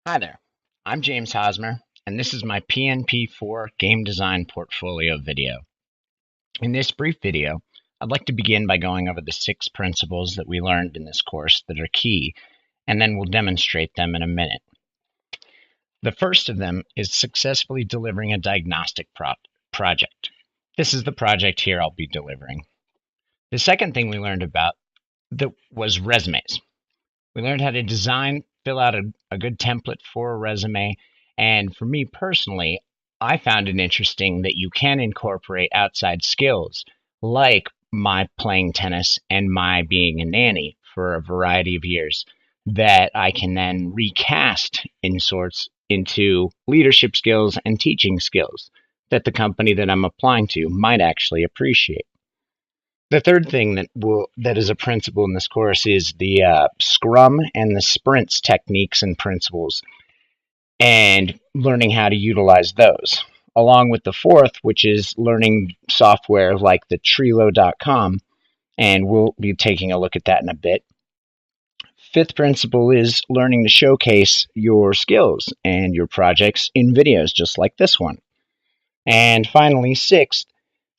Hi there, I'm James Hosmer, and this is my PNP4 game design portfolio video. In this brief video, I'd like to begin by going over the 6 principles that we learned in this course that are key, and then we'll demonstrate them in a minute. The first of them is successfully delivering a diagnostic project. This is the project here I'll be delivering. The second thing we learned about was resumes. We learned how to design, fill out a good template for a resume. And for me personally, I found it interesting that you can incorporate outside skills like my playing tennis and my being a nanny for a variety of years that I can then recast in sorts into leadership skills and teaching skills that the company that I'm applying to might actually appreciate. The third thing that is a principle in this course is the Scrum and the sprints techniques and principles, and learning how to utilize those. Along with the fourth, which is learning software like the Trello.com, and we'll be taking a look at that in a bit. Fifth principle is learning to showcase your skills and your projects in videos just like this one. And finally, sixth,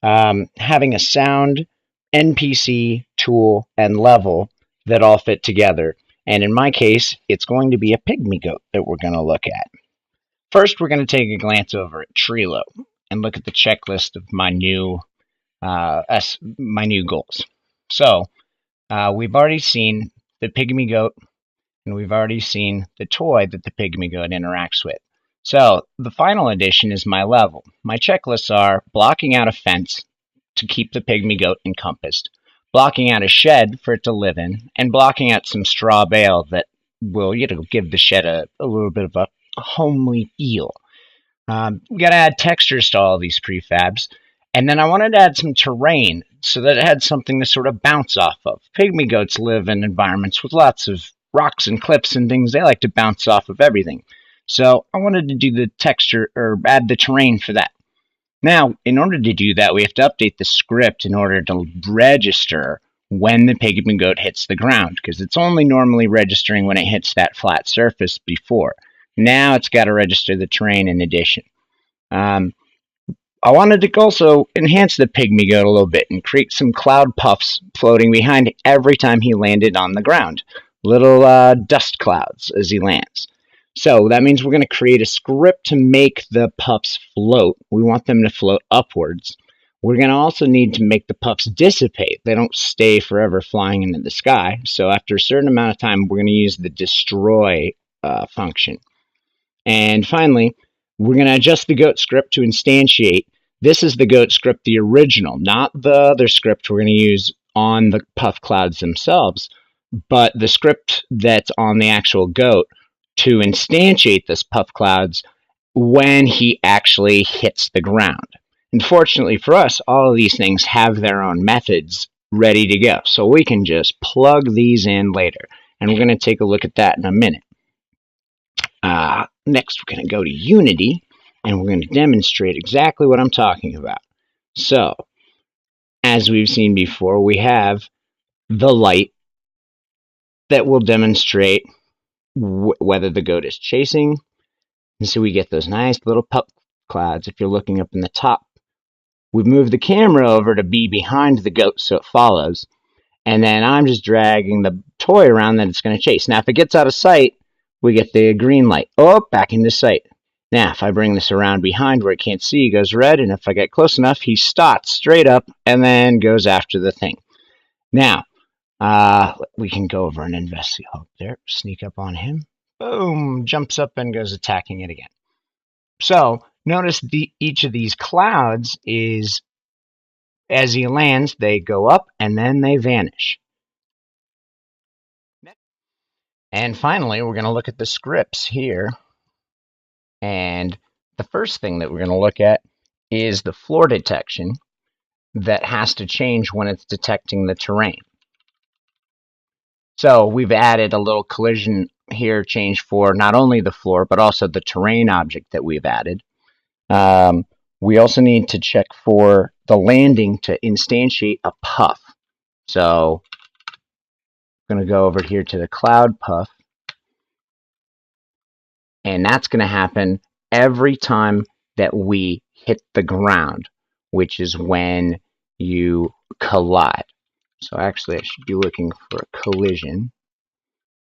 having a sound NPC, tool, and level that all fit together. And in my case, it's going to be a pygmy goat that we're going to look at. First, we're going to take a glance over at Trello and look at the checklist of my new goals. So we've already seen the pygmy goat, and we've already seen the toy that the pygmy goat interacts with. So the final addition is my level. My checklists are blocking out a fence to keep the pygmy goat encompassed, blocking out a shed for it to live in, and blocking out some straw bale that will, give the shed a little bit of a homely feel. We got to add textures to all these prefabs, and then I wanted to add some terrain so that it had something to sort of bounce off of. Pygmy goats live in environments with lots of rocks and cliffs and things. They like to bounce off of everything. So I wanted to do the texture or add the terrain for that. Now, in order to do that, we have to update the script in order to register when the pygmy goat hits the ground, because it's only normally registering when it hits that flat surface before. Now it's got to register the terrain in addition. I wanted to also enhance the pygmy goat a little bit and create some cloud puffs floating behind every time he landed on the ground. Little dust clouds as he lands. So that means we're going to create a script to make the puffs float. We want them to float upwards. We're going to also need to make the puffs dissipate. They don't stay forever flying into the sky. So after a certain amount of time, we're going to use the destroy function. And finally, we're going to adjust the goat script to instantiate. This is the goat script, the original, not the other script we're going to use on the puff clouds themselves, but the script that's on the actual goat to instantiate this puff clouds when he actually hits the ground. Unfortunately for us, all of these things have their own methods ready to go. So we can just plug these in later. And we're going to take a look at that in a minute. Next, we're going to go to Unity, and we're going to demonstrate exactly what I'm talking about. So, as we've seen before, we have the light that will demonstrate whether the goat is chasing. And so we get those nice little puff clouds if you're looking up in the top. We've moved the camera over to be behind the goat so it follows. And then I'm just dragging the toy around that it's going to chase. Now, if it gets out of sight, we get the green light. Oh, back into sight. Now, if I bring this around behind where it can't see, he goes red. And if I get close enough, he stops straight up and then goes after the thing. Now, we can go over and investigate. Oh, there, sneak up on him. Boom, jumps up and goes attacking it again. So notice each of these clouds is, as he lands, they go up and then they vanish. And finally, we're going to look at the scripts here. And the first thing that we're going to look at is the floor detection that has to change when it's detecting the terrain. So we've added a little collision here change for not only the floor, but also the terrain object that we've added. We also need to check for the landing to instantiate a puff. So I'm going to go over here to the cloud puff. And that's going to happen every time that we hit the ground, which is when you collide. So actually, I should be looking for a collision.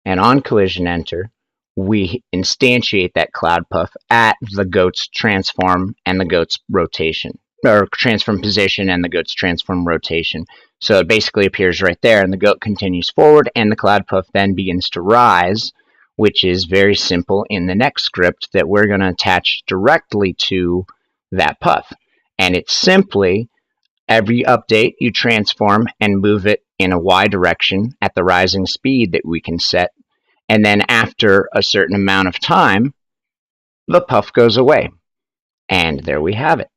And on collision enter, we instantiate that cloud puff at the goat's transform and the goat's rotation, or transform position and the goat's transform rotation. So it basically appears right there, and the goat continues forward, and the cloud puff then begins to rise, which is very simple in the next script that we're going to attach directly to that puff. And it's simply every update you transform and move it in a Y direction at the rising speed that we can set, and then after a certain amount of time, the puff goes away. And there we have it.